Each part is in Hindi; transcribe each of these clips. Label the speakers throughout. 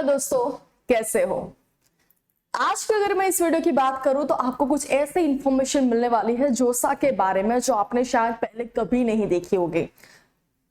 Speaker 1: दोस्तों, कैसे हो? आज की अगर मैं इस वीडियो की बात करूं तो आपको कुछ ऐसे इंफॉर्मेशन मिलने वाली है जोसा के बारे में जो आपने शायद पहले कभी नहीं देखी होगी।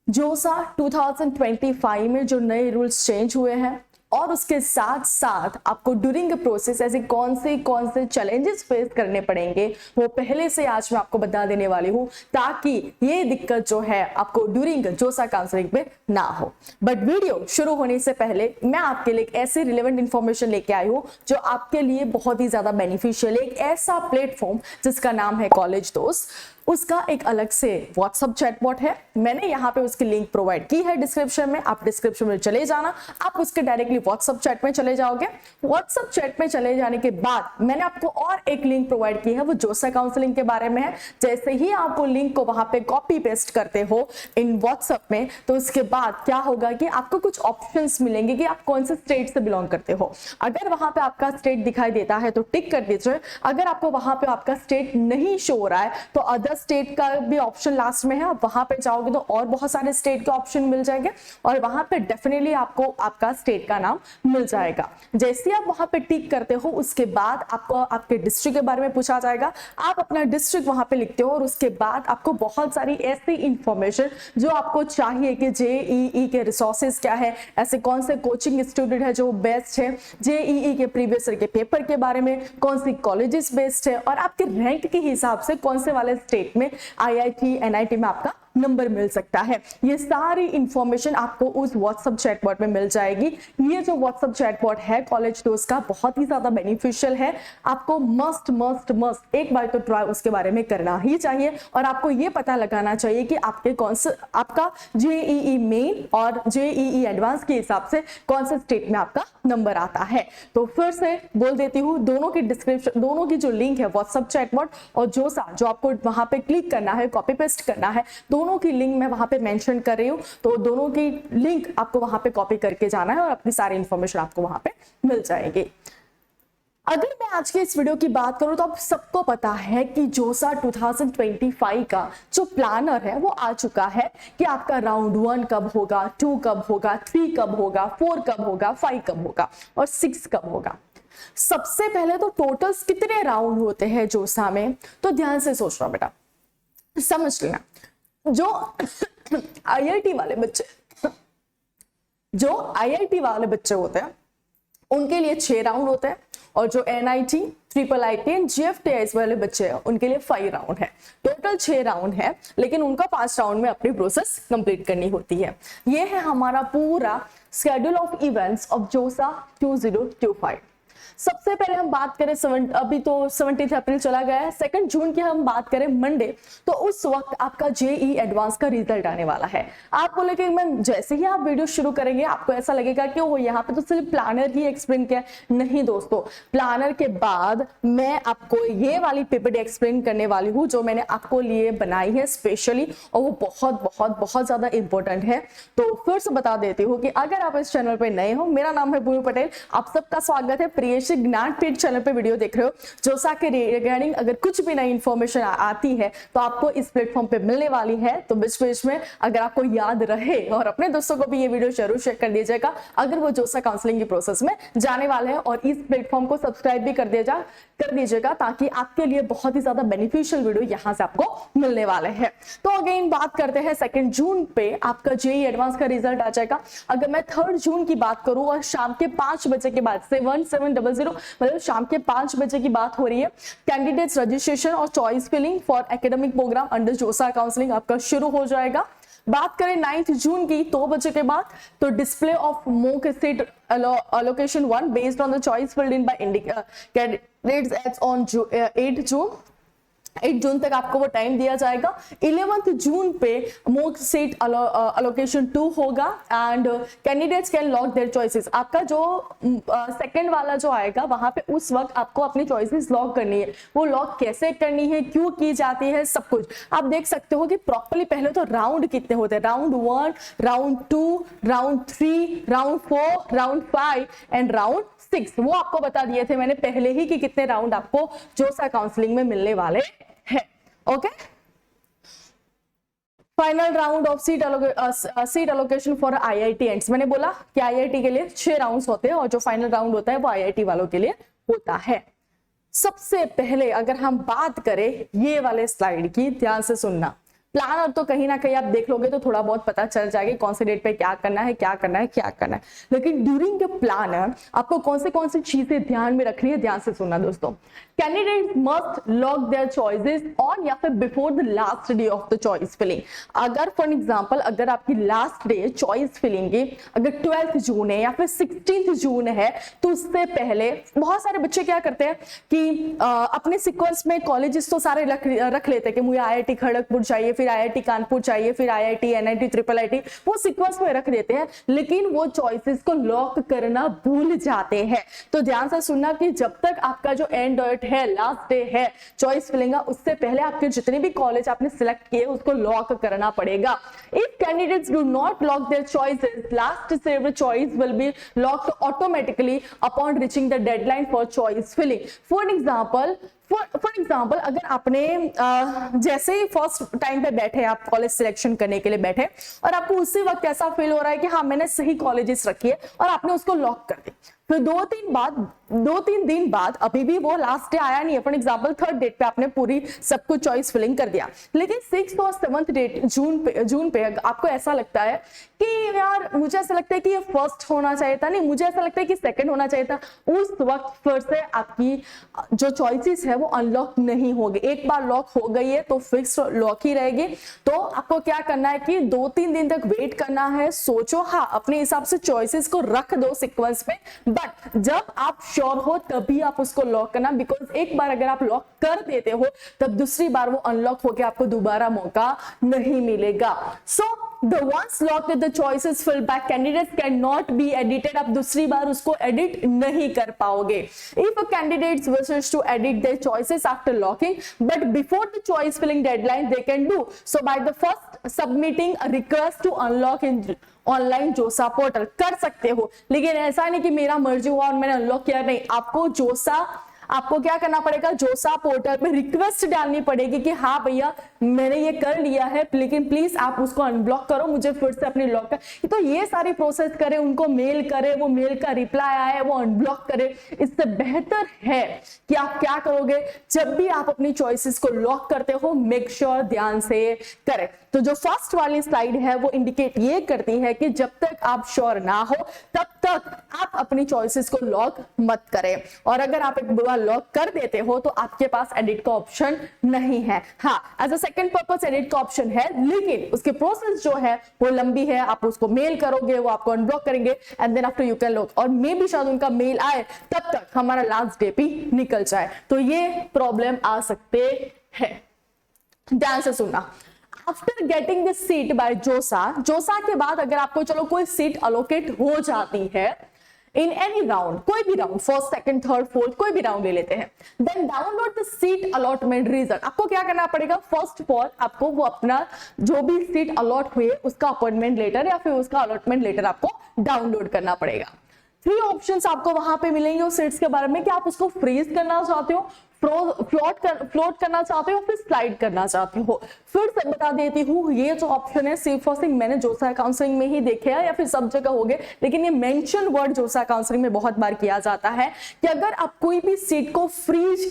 Speaker 1: जोसा 2025 में जो नए रूल्स चेंज हुए हैं और उसके साथ साथ आपको ड्यूरिंग द प्रोसेस ऐसे कौन से चैलेंजेस फेस करने पड़ेंगे वो पहले से आज मैं आपको बता देने वाली हूँ, ताकि ये दिक्कत जो है आपको ड्यूरिंग जोसा काउंसलिंग पे ना हो। बट वीडियो शुरू होने से पहले मैं आपके लिए एक ऐसे रिलेवेंट इंफॉर्मेशन लेके आई हूँ जो आपके लिए बहुत ही ज्यादा बेनिफिशियल है। एक ऐसा प्लेटफॉर्म जिसका नाम है कॉलेज दोस्त, उसका एक अलग से व्हाट्सएप चैटबॉट है। मैंने यहाँ पे उसकी लिंक प्रोवाइड की है डिस्क्रिप्शन में, आप डिस्क्रिप्शन में चले जाना, आप उसके डायरेक्टली व्हाट्सएप चैट में चले जाओगे। व्हाट्सएप चैट में चले जाने के बाद मैंने आपको और एक लिंक प्रोवाइड की है, वो जोसा काउंसलिंग के बारे में है। जैसे ही आप वो लिंक को वहां पे कॉपी पेस्ट करते हो इन व्हाट्सएप में, तो उसके बाद क्या होगा कि आपको कुछ ऑप्शंस मिलेंगे कि आप कौन से स्टेट से बिलोंग करते हो। अगर वहां पे आपका स्टेट दिखाई देता है तो टिक कर दीजिए। अगर आपको वहां पे आपका स्टेट नहीं शो हो रहा है तो अदर स्टेट का भी ऑप्शन लास्ट में है, आप वहां पे जाओगे तो और बहुत सारे स्टेट के ऑप्शन मिल जाएंगे और वहां पे डेफिनेटली आपको आपका स्टेट का नाम मिल जाएगा। जैसे आप वहां पे टिक करते हो उसके बाद आपको आपके डिस्ट्रिक्ट के बारे में पूछा जाएगा, आप अपना डिस्ट्रिक्ट वहां पे लिखते हो और उसके बाद आपको बहुत सारी ऐसी इंफॉर्मेशन जो आपको चाहिए कि जेईई के रिसोर्सेज क्या है, ऐसे कौन से कोचिंग इंस्टीट्यूट है जो बेस्ट है, जेईई के प्रीवियस ईयर के पेपर के बारे में, कौन सी कॉलेजेस बेस्ट है और आपके रैंक के हिसाब से कौन से वाले स्टेट में आईआईटी एनआईटी में आपका नंबर मिल सकता है। ये सारी इंफॉर्मेशन आपको उस व्हाट्सएप चैटबॉट में मिल जाएगी। ये जो व्हाट्सएप चैटबॉट है कॉलेज दोस्त का बहुत ही ज्यादा बेनिफिशियल है। आपको मस्ट एक बार तो ट्राई उसके बारे में करना ही चाहिए और आपको ये पता लगाना चाहिए कि आपके कौन से आपका जेईई मेन और जेईई एडवांस के हिसाब से कौन से स्टेट में आपका नंबर आता है। तो फिर से बोल देती हूँ, दोनों की डिस्क्रिप्शन, दोनों की जो लिंक है व्हाट्सएप चैटबॉट और जोसा जो आपको वहां पे क्लिक करना है, कॉपी पेस्ट करना है, दोनों की लिंक मैं वहां पे मेंशन कर रही हूँ। तो दोनों की लिंक आपको वहां पे कॉपी करके जाना है और अपनी सारी इंफॉर्मेशन आपको वहां पे मिल जाएगी। अगर मैं आज के इस वीडियो की बात करूं तो आप सबको पता है कि जोसा 2025 का जो प्लानर है वो आ चुका है कि आपका राउंड 1 कब होगा, 2 कब होगा, 3 कब होगा, 4 कब होगा, 5 कब होगा और 6 कब होगा। सबसे पहले तो टोटल्स कितने राउंड होते हैं जोसा में, तो ध्यान से सोचना बेटा, समझ लेना। जो आईआईटी वाले बच्चे होते हैं उनके लिए 6 राउंड होते हैं और जो एनआईटी, ट्रिपल आईटी एंड जीएफटीआईएस वाले बच्चे हैं उनके लिए 5 राउंड है। टोटल 6 राउंड है, लेकिन उनका 5 राउंड में अपनी प्रोसेस कंप्लीट करनी होती है। ये है हमारा पूरा शेड्यूल ऑफ इवेंट्स ऑफ जोसा 2025। सबसे पहले हम बात करें अभी तो 17 अप्रैल चला गया है, 2 जून की हम बात करें मंडे, तो उस वक्त आपका जेईई एडवांस का रिजल्ट आने वाला है। आप बोले कि मैम जैसे ही आप वीडियो शुरू करेंगे आपको ऐसा लगेगा कि वो यहाँ पे तो सिर्फ प्लानर ही एक्सप्लेन किया। नहीं दोस्तों, प्लानर के बाद मैं आपको ये वाली पीपीटी एक्सप्लेन करने वाली हूँ जो मैंने आपको लिए बनाई है स्पेशली, और वो बहुत ज्यादा इंपॉर्टेंट है। तो फिर से बता देती हूँ कि अगर आप इस चैनल पर नए हो, मेरा नाम है भूमि पटेल, आप सबका स्वागत है। प्रियेश ज्ञानपीठ चैनल पे वीडियो देख रहे हो। जोसा के रिगार्डिंग अगर कुछ भी नई इंफॉर्मेशन आती है तो आपको इस प्लेटफॉर्म पे मिलने वाली है। तो बीच में अगर आपको याद रहे और अपने दोस्तों को भी ये वीडियो जरूर शेयर कर दीजिएगा अगर वो जोसा काउंसलिंग की प्रोसेस में जाने वाले हैं, और इस प्लेटफॉर्म को सब्सक्राइब भी कर दीजिएगा ताकि आपके लिए बहुत ही ज्यादा बेनिफिशियल वीडियो यहाँ से आपको मिलने वाले हैं। तो अगेन बात करते हैं 2 जून पे आपका जेईई एडवांस का रिजल्ट आ जाएगा। अगर मैं 3 जून की बात करूं और शाम के 5 बजे के बाद 1700 मतलब शाम के 5 बजे की बात हो रही है, कैंडिडेट्स रजिस्ट्रेशन और choice filling for academic program under JoSAA counselling आपका शुरू हो जाएगा। बात करें 9 जून की 2 बजे के बाद, तो display of mock seat allocation 1 based on the choice filled in by candidates as on 8 जून तक आपको वो टाइम दिया जाएगा। 11 जून पे मॉक सीट अलोकेशन 2 होगा and candidates can lock their choices. आपका जो सेकंड वाला जो आएगा वहां पे उस वक्त आपको अपनी चॉइसेस लॉक करनी है। वो लॉक कैसे करनी है, क्यों की जाती है, सब कुछ आप देख सकते हो कि प्रॉपर्ली पहले तो राउंड कितने होते हैं, round 1, round 2, round 3, round 4, round 5 and round 6, वो आपको बता दिए थे मैंने पहले ही कि कितने राउंड आपको जोसा काउंसलिंग में मिलने वाले हैं। Okay, final round of seat allocation for IIT ends. मैंने बोला कि आईआईटी के लिए 6 राउंड्स होते हैं और जो फाइनल राउंड होता है वो आईआईटी वालों के लिए होता है। सबसे पहले अगर हम बात करें ये वाले स्लाइड की, ध्यान से सुनना। प्लानर तो कहीं ना कहीं आप देख लोगे तो थोड़ा बहुत पता चल जाएगा कौन से डेट पे क्या करना है, क्या करना है, क्या करना है। लेकिन ड्यूरिंग द प्लानर आपको कौन सी चीजें ध्यान में रखनी है, ध्यान से सुनना दोस्तों। Candidate must lock their choices on या फिर before the last day of the choice filling. अगर फॉर एग्जांपल अगर आपकी लास्ट डे चॉइस फिलिंग की अगर 12 जून है या फिर 16 जून है तो उससे पहले बहुत सारे बच्चे क्या करते हैं कि अपने सीक्वेंस में कॉलेजेस तो सारे रख लेते हैं कि मुझे आईआईटी खड़गपुर चाहिए, फिर आईआईटी कानपुर चाहिए, फिर आईआईटी, एनआईटी, ट्रिपल आईटी, वो सीक्वेंस में रख देते हैं, लेकिन वो चॉइसेस को लॉक करना भूल जाते हैं। तो ध्यान से सुनना कि जब तक आपका जो एंड डेट है, लास्ट डे है चॉइस फिलिंग, उससे पहले आपके जितने भी कॉलेज आपने सिलेक्ट किए उसको लॉक करना पड़ेगा। If candidates do not lock their choices, last saved choice will be locked automatically upon reaching the deadline for choice filling. For example अगर आपने जैसे ही फर्स्ट टाइम पे बैठे, आप कॉलेज सिलेक्शन करने के लिए बैठे और आपको उसी वक्त ऐसा फील हो रहा है कि हाँ मैंने सही कॉलेजेस रखी है और आपने उसको लॉक कर दिया, फिर 2-3 दिन बाद अभी भी वो लास्ट डे आया नहीं है, फॉर एग्जाम्पल 3rd डेट पे आपने पूरी सब कुछ चॉइस फिलिंग कर दिया, लेकिन 6th और 7th डेट जून पे आपको ऐसा लगता है कि यार मुझे ऐसा लगता है कि ये फर्स्ट होना चाहिए था, नहीं मुझे ऐसा लगता है कि सेकंड होना चाहिए था, उस वक्त फिर से आपकी जो चॉइसेस है वो अनलॉक नहीं होगी। एक बार लॉक हो गई है तो फिक्स लॉक ही रहेगी। तो आपको क्या करना है कि 2-3 दिन तक वेट करना है, सोचो, हाँ अपने हिसाब से चॉइसेस को रख दो सीक्वेंस में, बट जब आप श्योर हो तभी आप उसको लॉक करना, बिकॉज एक बार अगर आप लॉक कर देते हो तब दूसरी बार वो अनलॉक होकर आपको दोबारा मौका नहीं मिलेगा। सो the once locked the choices filled by candidates cannot be edited। आप दूसरी बार उसको एडिट नहीं कर पाओगे। If a candidate wishes to edit their choices after locking but before the choice filling deadline they can do so by the first submitting a request to unlock in online जोसा पोर्टल। कर सकते हो, लेकिन ऐसा नहीं कि मेरा मर्जी हुआ और मैंने अनलॉक किया, नहीं, आपको क्या करना पड़ेगा, जोसा पोर्टल पे रिक्वेस्ट डालनी पड़ेगी कि हाँ भैया मैंने ये कर लिया है, लेकिन प्लीज आप उसको अनब्लॉक करो, मुझे फिर से अपनी लॉक कर। तो ये सारी प्रोसेस करे, उनको मेल करे, वो मेल का रिप्लाई आए वो अनब्लॉक करे। इससे बेहतर है कि आप क्या करोगे, जब भी आप अपनी चॉइसेस को लॉक करते हो मेक श्योर ध्यान से करें। तो जो फर्स्ट वाली स्लाइड है वो इंडिकेट ये करती है कि जब तक आप श्योर ना हो तब तक आप अपनी चॉइसेस को लॉक मत करें, और अगर आप एक बार लॉक कर देते हो तो आपके पास एडिट का ऑप्शन नहीं है। हाँ, as a second purpose edit का ऑप्शन है, लेकिन उसके प्रोसेस जो है वो लंबी है। आप उसको मेल करोगे, वो आपको अनब्लॉक करेंगे and then after you can lock, और मे भी शायद उनका मेल आए तब तक हमारा लास्ट डे भी निकल जाए, तो ये प्रॉब्लम आ सकते हैं। ध्यान से सुनना। After getting the seat by JoSAA के बाद अगर आपको चलो कोई सीट अलोकेट हो जाती है इन एनी राउंड, कोई भी round, first, second, third, fourth, कोई भी राउंड ले लेते हैं, then download the seat allotment result. आपको क्या करना पड़ेगा, फर्स्ट ऑफ ऑल आपको वो अपना जो भी सीट अलॉट हुई उसका अपॉइंटमेंट लेटर या फिर उसका अलॉटमेंट लेटर आपको डाउनलोड करना पड़ेगा। 3 ऑप्शंस आपको वहां पे मिलेंगे उस सीट्स के बारे में कि आप उसको फ्रीज करना चाहते हो, फ्लोट करना चाहते हो, फिर स्लाइड करना चाहते हो। फिर से बता देती हूँ, ये जो ऑप्शन है सिर्फ और सिर्फ मैंने जोसा काउंसलिंग में ही देखे हैं या फिर सब जगह हो गए, लेकिन ये मेंशन वर्ड जोसा काउंसलिंग में बहुत बार किया जाता है कि अगर आप कोई भी सीट को फ्रीज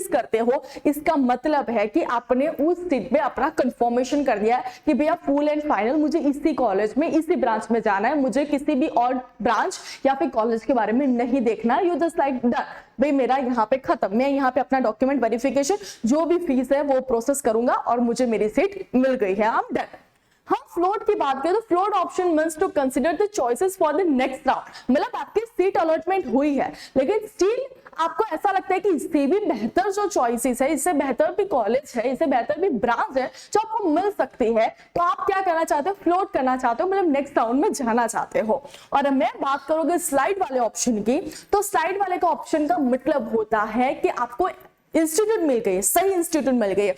Speaker 1: करते हो, इसका मतलब है कि आपने उस सीट पे अपना कंफर्मेशन कर दिया है कि भैया फुल एंड फाइनल मुझे इसी कॉलेज में, इसी ब्रांच में जाना है, मुझे किसी भी और ब्रांच या फिर कॉलेज के बारे में नहीं देखना। यू जस्ट लाइक डन, भाई मेरा यहाँ पे खत्म, मैं यहाँ पे अपना डॉक्यूमेंट वेरिफिकेशन जो भी फीस है वो प्रोसेस करूंगा और मुझे मेरी सीट मिल गई है, आई एम डन। हम फ्लोट की बात करें तो float option means to consider the choices for the next round. मतलब आपकी सीट अलॉटमेंट हुई है लेकिन स्टिल आपको ऐसा लगता है कि इससे भी बेहतर जो चॉइसेस है, इससे बेहतर भी कॉलेज है, इससे बेहतर भी ब्रांच है जो आपको मिल सकती है, तो आप क्या करना चाहते हो, फ्लोट करना चाहते हो, मतलब नेक्स्ट राउंड में जाना चाहते हो। और मैं बात करोगे स्लाइड वाले ऑप्शन की, तो स्लाइड वाले का ऑप्शन का मतलब होता है कि आपको इंस्टीट्यूट मिल गई है, सही इंस्टीट्यूट मिल गई है।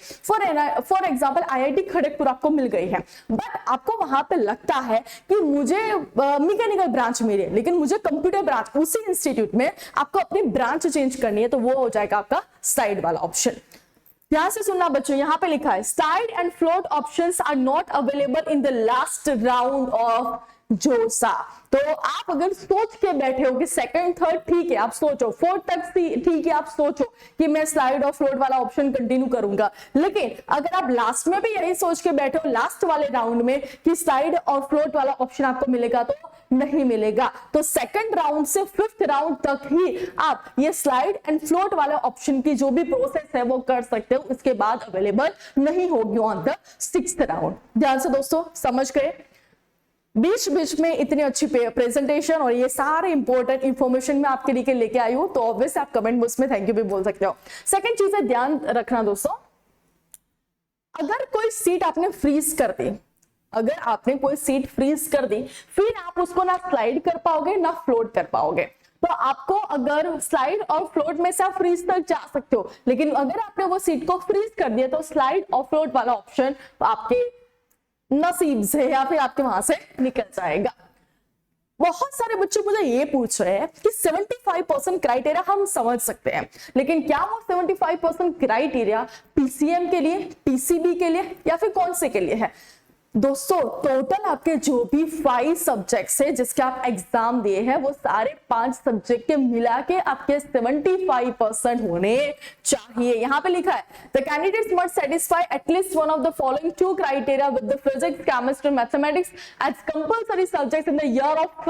Speaker 1: फॉर एग्जाम्पल आईआईटी खड़गपुर आपको मिल गई है, बट आपको वहां पे लगता है कि मुझे मैकेनिकल ब्रांच मिली है लेकिन मुझे कंप्यूटर ब्रांच उसी इंस्टीट्यूट में आपको अपनी ब्रांच चेंज करनी है, तो वो हो जाएगा आपका साइड वाला ऑप्शन। ध्यान से सुनना बच्चों, यहां पे लिखा है slide and float options are not available in the last round of JoSAA. तो आप अगर सोच के बैठे हो कि सेकंड थर्ड ठीक है आप सोचो, फोर्थ तक ठीक है आप सोचो कि मैं स्लाइड और फ्लोट वाला ऑप्शन कंटिन्यू करूंगा, लेकिन अगर आप लास्ट में भी यही सोच के बैठे हो लास्ट वाले राउंड में कि स्लाइड और फ्लोट वाला ऑप्शन आपको मिलेगा, तो नहीं मिलेगा। तो सेकंड राउंड से फिफ्थ राउंड तक ही आप ये स्लाइड एंड फ्लोट वाले ऑप्शन की जो भी प्रोसेस है वो कर सकते हो, उसके बाद अवेलेबल नहीं होगी ऑन द सिक्स्थ राउंड। ध्यान से दोस्तों समझ गए, बीच बीच में इतनी अच्छी प्रेजेंटेशन और ये सारे इंपॉर्टेंट इंफॉर्मेशन मैं आपके लिए लेके आई हूं, तो ऑब्वियसली आप कमेंट बॉक्स में थैंक यू भी बोल सकते हो। सेकंड चीज है ध्यान रखना दोस्तों, अगर कोई सीट आपने फ्रीज कर दी, अगर आपने कोई सीट फ्रीज कर दी, फिर आप उसको ना स्लाइड कर पाओगे ना फ्लोट कर पाओगे। तो आपको अगर स्लाइड और फ्लोट में से आप फ्रीज तक जा सकते हो, लेकिन अगर आपने वो सीट को फ्रीज कर दिया तो स्लाइड और फ्लोट वाला ऑप्शन आपके नसीब से या फिर आपके वहां से निकल जाएगा। बहुत सारे बच्चे मुझे ये पूछ रहे हैं कि 75% क्राइटेरिया हम समझ सकते हैं, लेकिन क्या वो 75% क्राइटेरिया पीसीएम के लिए, पीसीबी के लिए या फिर कौन से के लिए है? दोस्तों टोटल आपके जो भी 5 सब्जेक्ट्स है जिसके आप एग्जाम दिए हैं वो सारे 5 सब्जेक्ट के मिला के आपके 75% होने चाहिए। यहां पे लिखा है the candidates must satisfy at least one of the following 2 criteria with the physics, chemistry, mathematics as compulsory subjects in the year of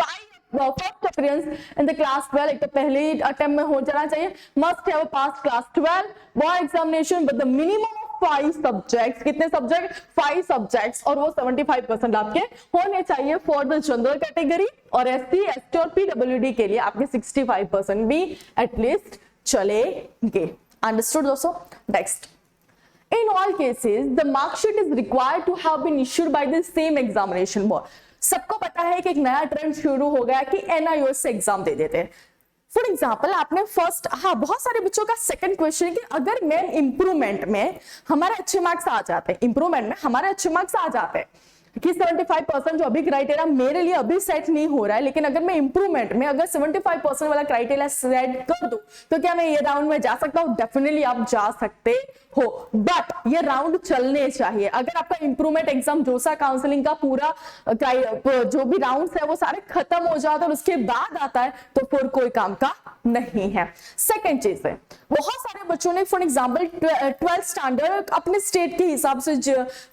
Speaker 1: first appearance in the class 12। एक तो पहले अटेम्प्ट में हो जाना चाहिए, must have pass class 12 board examination with the minimum 5 subjects. कितने सब्जेक्ट? 5 सब्जेक्ट्स, और वो 75% आपके होने चाहिए फॉर द जनरल कैटेगरी, और एससी, एसटी और पीडब्ल्यूडी के लिए आपके 65% भी एटलीस्ट चलेंगे। अंडरस्टूड दोस्तों? Next, in all cases the mark sheet is required to have been issued by the same examination board। सबको पता है कि एक नया ट्रेंड शुरू हो गया कि एनआईओएस से एग्जाम दे देते हैं। फॉर एग्जाम्पल आपने फर्स्ट, बहुत सारे बच्चों का सेकंड क्वेश्चन है कि अगर मैं इंप्रूवमेंट में हमारे अच्छे मार्क्स आ जाते हैं, इंप्रूवमेंट में हमारे अच्छे मार्क्स आ जाते हैं कि 75% जो अभी क्राइटेरिया मेरे लिए अभी सेट नहीं हो रहा है, लेकिन अगर मैं इंप्रूवमेंट में अगर 75% वाला क्राइटेरिया सेट कर दूं तो क्या मैं ये राउंड में जा सकता हूं? डेफिनेटली आप जा सकते हो, बट ये राउंड चलने चाहिए। अगर आपका इंप्रूवमेंट एग्जाम जोसा काउंसलिंग का पूरा जो भी राउंड है वो सारे खत्म हो जाते हैं और उसके बाद आता है तो फिर कोई काम का नहीं है। सेकेंड चीज है, बहुत सारे बच्चों ने फॉर एग्जाम्पल 12th स्टैंडर्ड अपने स्टेट के हिसाब से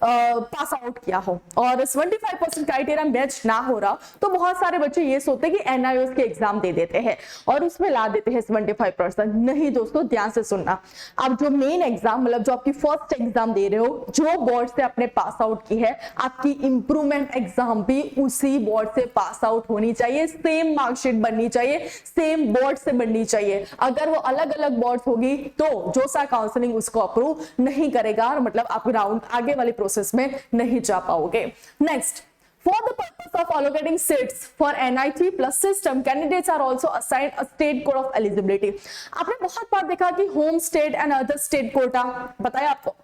Speaker 1: पास आउट किया हो और 75% क्राइटेरिया मैच ना हो रहा, तो बहुत सारे बच्चे ये सोचते हैं कि एनआईओएस के एग्जाम दे देते हैं और उसमें ला देते हैं 75%। नहीं दोस्तों, ध्यान से सुनना, आप जो मेन एग्जाम मतलब जो आपकी फर्स्ट एग्जाम दे रहे हो, जो बोर्ड से आपने पास आउट की है, आपकी इंप्रूवमेंट एग्जाम भी उसी बोर्ड से पास आउट होनी चाहिए, सेम मार्कशीट बननी चाहिए, सेम बोर्ड से बननी चाहिए। अगर वो अलग अलग बोर्ड होगी तो जोसा काउंसलिंग उसको अप्रूव नहीं करेगा, मतलब आप राउंड आगे वाली प्रोसेस में नहीं जा पाओगे। Next, for the purpose of allocating seats for NIT plus system, candidates are also assigned a state code of eligibility। आपने बहुत बार देखा कि home state and other state quota, बताया आपको।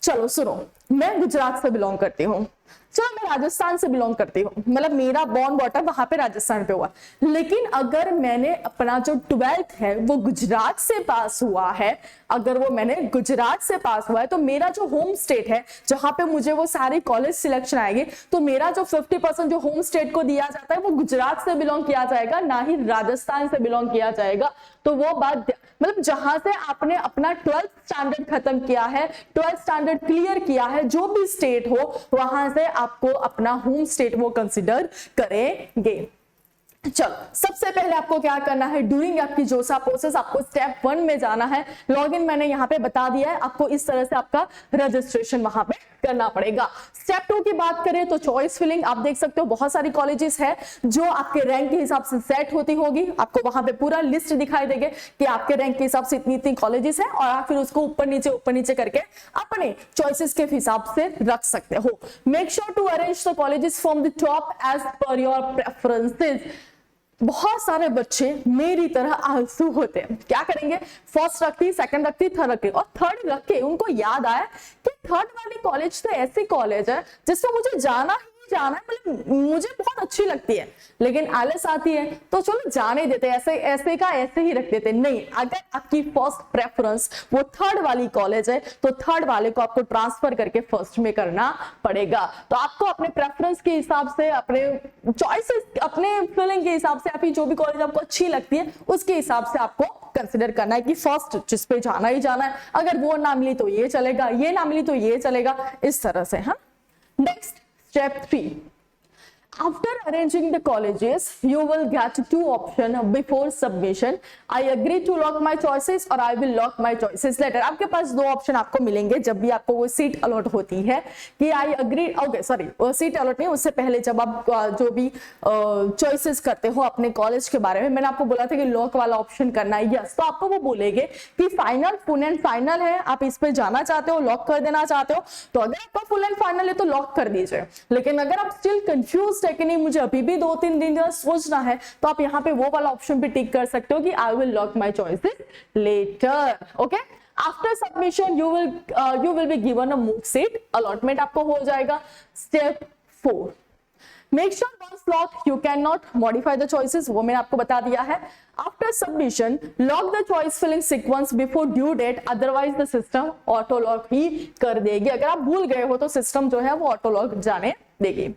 Speaker 1: चलो सुनो, मैं गुजरात से बिलोंग करती हूँ, चलो मैं राजस्थान से बिलोंग करती हूँ, मतलब मेरा बॉर्न बॉटम वहां पे राजस्थान पे हुआ, लेकिन अगर मैंने अपना जो 12th है वो गुजरात से पास हुआ है, अगर वो मैंने गुजरात से पास हुआ है तो मेरा जो होम स्टेट है जहां पे मुझे वो सारी कॉलेज सिलेक्शन आएगी, तो मेरा जो 50% जो होम स्टेट को दिया जाता है वो गुजरात से बिलोंग किया जाएगा, ना ही राजस्थान से बिलोंग किया जाएगा। तो वो बात, मतलब जहां से आपने अपना 12th स्टैंडर्ड खत्म किया है, 12th स्टैंडर्ड क्लियर किया है, जो भी स्टेट हो वहां से आपको अपना होम स्टेट वो कंसिडर करेंगे। चलो सबसे पहले आपको क्या करना है, ड्यूरिंग आपकी जोसा प्रोसेस आपको स्टेप 1 में जाना है। लॉगिन मैंने यहाँ पे बता दिया है, आपको इस तरह से आपका रजिस्ट्रेशन वहां पे करना पड़ेगा। स्टेप 2 की बात करें तो चॉइस फिलिंग, आप देख सकते हो बहुत सारी कॉलेजेस है जो आपके रैंक के हिसाब से सेट होती होगी, आपको वहां पे पूरा लिस्ट दिखाई देगी कि आपके रैंक के हिसाब से इतनी इतनी कॉलेजेस है, और आप फिर उसको ऊपर नीचे करके अपने चॉइसेस के हिसाब से रख सकते हो। Make sure to arrange the colleges from the top as per your preferences. बहुत सारे बच्चे मेरी तरह आलसू होते हैं, क्या करेंगे, फर्स्ट रखती, सेकंड रखती, थर्ड रखती, और थर्ड रख के उनको याद आया कि थर्ड वाली कॉलेज तो ऐसी कॉलेज है जिसमें मुझे जाना ही जाना है, मतलब मुझे बहुत अच्छी लगती है लेकिन आईएलटीएस आती है तो चलो जाने देते, ऐसे ऐसे का ऐसे ही रख देते। नहीं, अगर आपकी फर्स्ट प्रेफरेंस वो थर्ड वाली कॉलेज है तो थर्ड वाले को आपको ट्रांसफर करके फर्स्ट में करना पड़ेगा। तो आपको अपने प्रेफरेंस के हिसाब से, अपने चॉइसेस, अपने फीलिंग के हिसाब से, आपकी जो भी कॉलेज आपको अच्छी लगती है उसके हिसाब से आपको कंसिडर करना है कि फर्स्ट जिस पे जाना ही जाना है, अगर वो ना मिली तो ये चलेगा, ये ना मिली तो ये चलेगा, इस तरह से। हाँ, next step 3, after arranging the colleges you will get 2 options before submission. I agree to lock my choices or I will lock my choices later. आपके पास 2 ऑप्शन आपको मिलेंगे जब भी आपको वो सीट अलॉट होती है कि I agree, okay sorry seat allot नहीं, उससे पहले जब आप जो भी चॉइसेस करते हो अपने कॉलेज के बारे में, मैंने आपको बोला था कि लॉक वाला ऑप्शन करना है, यस, तो आपको वो बोलेंगे कि फाइनल, फुल एंड फाइनल है, आप इस पे जाना चाहते हो, लॉक कर देना चाहते हो, तो अगर आपका फुल एंड फाइनल है तो लॉक कर दीजिए। लेकिन अगर आप स्टिल कंफ्यूज है कि नहीं मुझे अभी भी 2-3 दिन सोचना है, तो आप यहाँ पे वो वाला ऑप्शन भी टिक कर सकते हो कि I will lock my choices later. Okay, after submission you will be given a mock seat, allotment आपको हो जाएगा। Step 4, make sure once lock you can not modify the choices, वो मैंने आपको बता दिया है। After submission lock the choice filling sequence before due date, otherwise the system auto lock ही कर देगी। अगर आप भूल गए हो तो सिस्टम जो है वो ऑटो लॉक जाने देगी।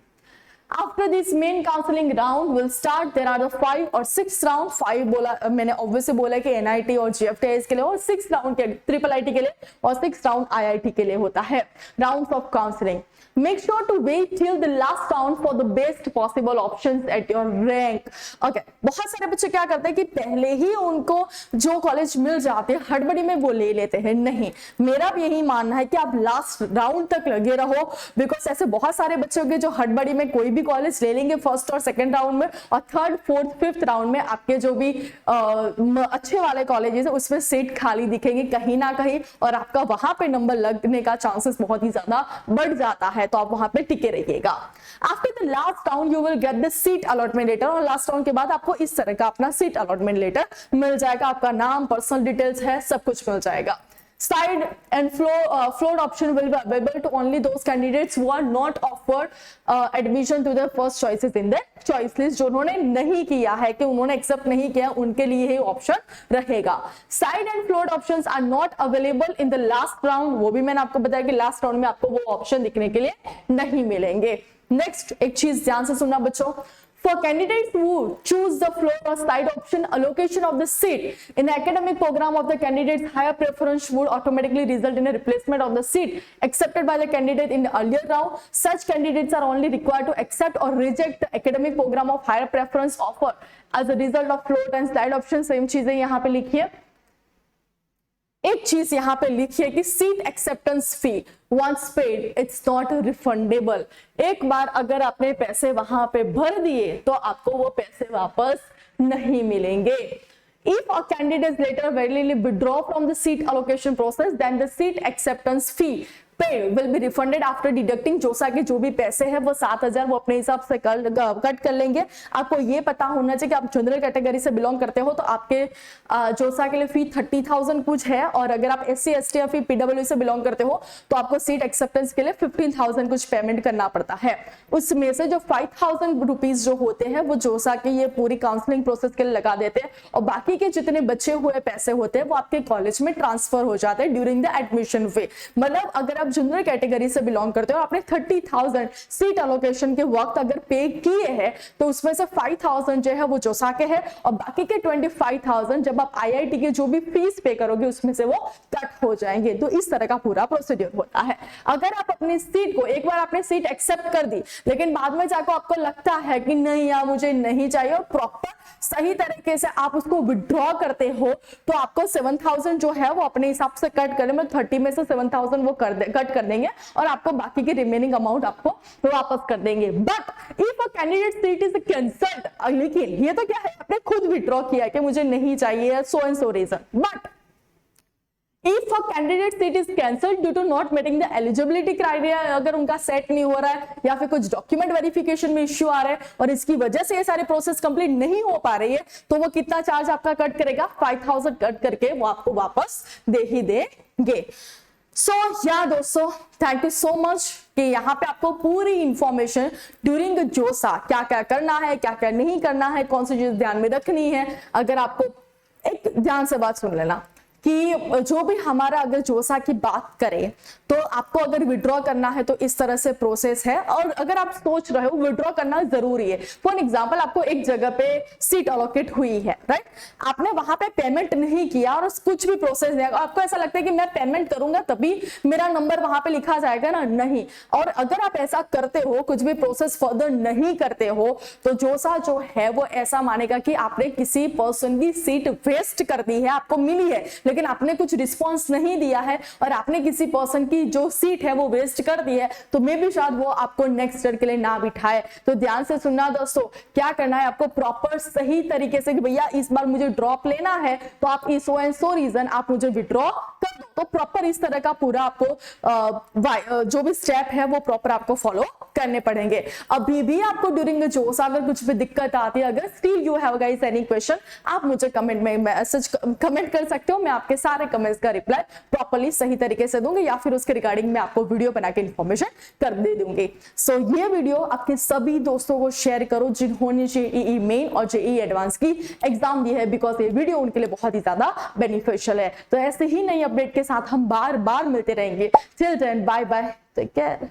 Speaker 1: After this main counseling round will start, there are the 5 और 6 round। 5 बोला मैंने ऑब्वियसली बोला कि NIT और GFTIS के लिए, और 6 राउंड के ट्रिपल IT के लिए, और 6 राउंड IIT के लिए होता है rounds of counselling. Make sure to wait till the last round for the best possible options at your rank। Okay, बहुत सारे बच्चे क्या करते हैं कि पहले ही उनको जो कॉलेज मिल जाते हैं हड़बड़ी में वो ले लेते हैं। नहीं, मेरा भी यही मानना है कि आप लास्ट राउंड तक लगे रहो, बिकॉज ऐसे बहुत सारे बच्चे होंगे जो हड़बड़ी में कोई भी कॉलेज ले लेंगे फर्स्ट और सेकंड राउंड में, और थर्ड, फोर्थ, फिफ्थ राउंड में आपके जो भी अच्छे वाले कॉलेजेस है उसमें सीट खाली दिखेंगे कहीं ना कहीं, और आपका वहां पे नंबर लगने का चांसेस बहुत ही ज्यादा बढ़ जाता है, तो आप वहां पे टिके रहिएगा। After the last round you will get the seat allotment letter, और लास्ट राउंड के बाद आपको इस तरह का अपना सीट अलॉटमेंट लेटर मिल जाएगा, आपका नाम, पर्सनल डिटेल्स है, सब कुछ मिल जाएगा। Side and float option will be available to only those candidates who are not offered admission to their first choices in the choice list। जो उन्होंने नहीं किया है, कि उन्होंने एक्सेप्ट नहीं किया, उनके लिए ही ऑप्शन रहेगा। Side and float options are not available in the last round, वो भी मैंने आपको बताया कि लास्ट राउंड में आपको वो ऑप्शन दिखने के लिए नहीं मिलेंगे। नेक्स्ट एक चीज ध्यान से सुनना बच्चों, for candidates who choose the float or side option, allocation of the seat in the academic program of the candidate's higher preference would automatically result in a replacement of the seat accepted by the candidate in the earlier round। Such candidates are only required to accept or reject the academic program of higher preference offer as a result of float and slide option। Same चीजें यहाँ पे लिखिए। एक चीज यहाँ पे लिखिए कि seat acceptance fee once paid it's not refundable. एक बार अगर आपने पैसे वहां पे भर दिए तो आपको वो पैसे वापस नहीं मिलेंगे। If a candidate later validly withdraw from the seat allocation process, then the seat acceptance fee paid will be refunded after deducting जोसा के जो भी पैसे हैं वो 7,000 वो अपने हिसाब से कट कर लेंगे। आपको ये पता होना चाहिए कि आप जनरल कैटेगरी से बिलोंग करते हो तो आपके जोसा के लिए फी 30,000 कुछ है, और अगर आप SC ST या फिर PW से बिलोंग करते हो तो आपको सीट एक्सेप्टेंस के लिए 15,000 कुछ पेमेंट करना पड़ता है। उसमें से जो 5,000 रुपीज जो होते हैं वो जोसा के ये पूरी काउंसलिंग प्रोसेस के लिए लगा देते हैं, और बाकी के जितने बचे हुए पैसे होते हैं वो आपके कॉलेज में ट्रांसफर हो जाते हैं ड्यूरिंग द एडमिशन फी। मतलब अगर आप जनरल कैटेगरी से बिलोंग करते हो, आपने 30,000 सीट एलोकेशन के वक्त अगर पे किए हैं तो उसमें से 5,000 जो है वो जोसा के है, और बाकी के 25,000 जब आप IIT के जो भी फीस पे करोगे उसमें से वो कट हो जाएंगे। तो इस तरह का पूरा प्रोसीड्यूर होता है। अगर आप अपनी सीट को, एक बार आपने सीट एक्सेप्ट कर दी लेकिन बाद में जाकर आपको लगता है कि नहीं यार मुझे नहीं चाहिए, और प्रॉपर सही तरीके से आप उसको विड्रॉ करते हो तो आपको 7,000 जो है वो अपने हिसाब से कट करें, मतलब 30 में से 7,000 वो कट कर देंगे और आपको बाकी की रिमेनिंग अमाउंट आपको वापस कर देंगे। But if a candidate seat is cancelled, लेकिन ये तो क्या है आपने खुद विड्रॉ किया कि मुझे नहीं चाहिए so and so reason, but if a candidate seat is cancelled due to not meeting the eligibility criteria, अगर उनका सेट नहीं हो रहा है या फिर कुछ डॉक्यूमेंट वेरिफिकेशन में इश्यू आ रहा है और इसकी वजह से ये सारी प्रोसेस कंप्लीट नहीं हो पा रही है, तो वो कितना चार्ज आपका कट करेगा? 5,000 कट करके वो आपको वापस दे ही देंगे। सो या दोस्तों, थैंक यू सो मच कि यहाँ पे आपको पूरी इंफॉर्मेशन ड्यूरिंग जोसा क्या क्या करना है, क्या क्या नहीं करना है, कौन सी चीज ध्यान में रखनी है। अगर आपको एक ध्यान से बात सुन लेना कि जो भी हमारा अगर जोसा की बात करें तो आपको अगर विड्रॉ करना है तो इस तरह से प्रोसेस है। और अगर आप सोच रहे हो विड्रॉ करना जरूरी है, फॉर एग्जांपल आपको एक जगह पे सीट अलोकेट हुई है, राइट, आपने वहां पे पेमेंट नहीं किया और कुछ भी प्रोसेस नहीं, आपको ऐसा लगता है कि मैं पेमेंट करूंगा तभी मेरा नंबर वहां पे लिखा जाएगा ना, नहीं। और अगर आप ऐसा करते हो, कुछ भी प्रोसेस फर्दर नहीं करते हो, तो जोसा जो है वो ऐसा मानेगा कि आपने किसी पर्सन की सीट वेस्ट कर दी है, आपको मिली है लेकिन आपने कुछ रिस्पॉन्स नहीं दिया है और आपने किसी पर्सन की जो सीट है वो वेस्ट कर दी है, तो मे भी शायद वो आपको नेक्स्ट ईयर के लिए ना बिठाए। तो ध्यान से सुनना दोस्तों, क्या करना है आपको प्रॉपर सही तरीके से कि भैया इस बार मुझे ड्रॉप लेना है तो आप इस सो एंड सो रीजन आप मुझे विड्रॉ कर दो। तो प्रॉपर इस तरह का पूरा आपको जो भी स्टेप है वो प्रॉपर आपको फॉलो करने पड़ेंगे। अभी भी आपको ड्यूरिंग जोसा अगर कुछ भी दिक्कत आती है, अगर still you have guys any question, आप मुझे कमेंट में मैसेज कमेंट कर सकते हो, मैं आपके सारे कमेंट्स का रिप्लाई प्रॉपर्ली सही तरीके से दूंगी या फिर उसके रिगार्डिंग मैं आपको वीडियो बना के इंफॉर्मेशन कर दे दूंगी। सो ये वीडियो आपके सभी दोस्तों को शेयर करो जिन्होंने जेईई मेन और जेईई एडवांस की एग्जाम दी है, बिकॉज ये वीडियो उनके लिए बहुत ही ज्यादा बेनिफिशियल है। तो ऐसे ही नई अपडेट के साथ हम बार बार मिलते रहेंगे। Till then bye bye, take care.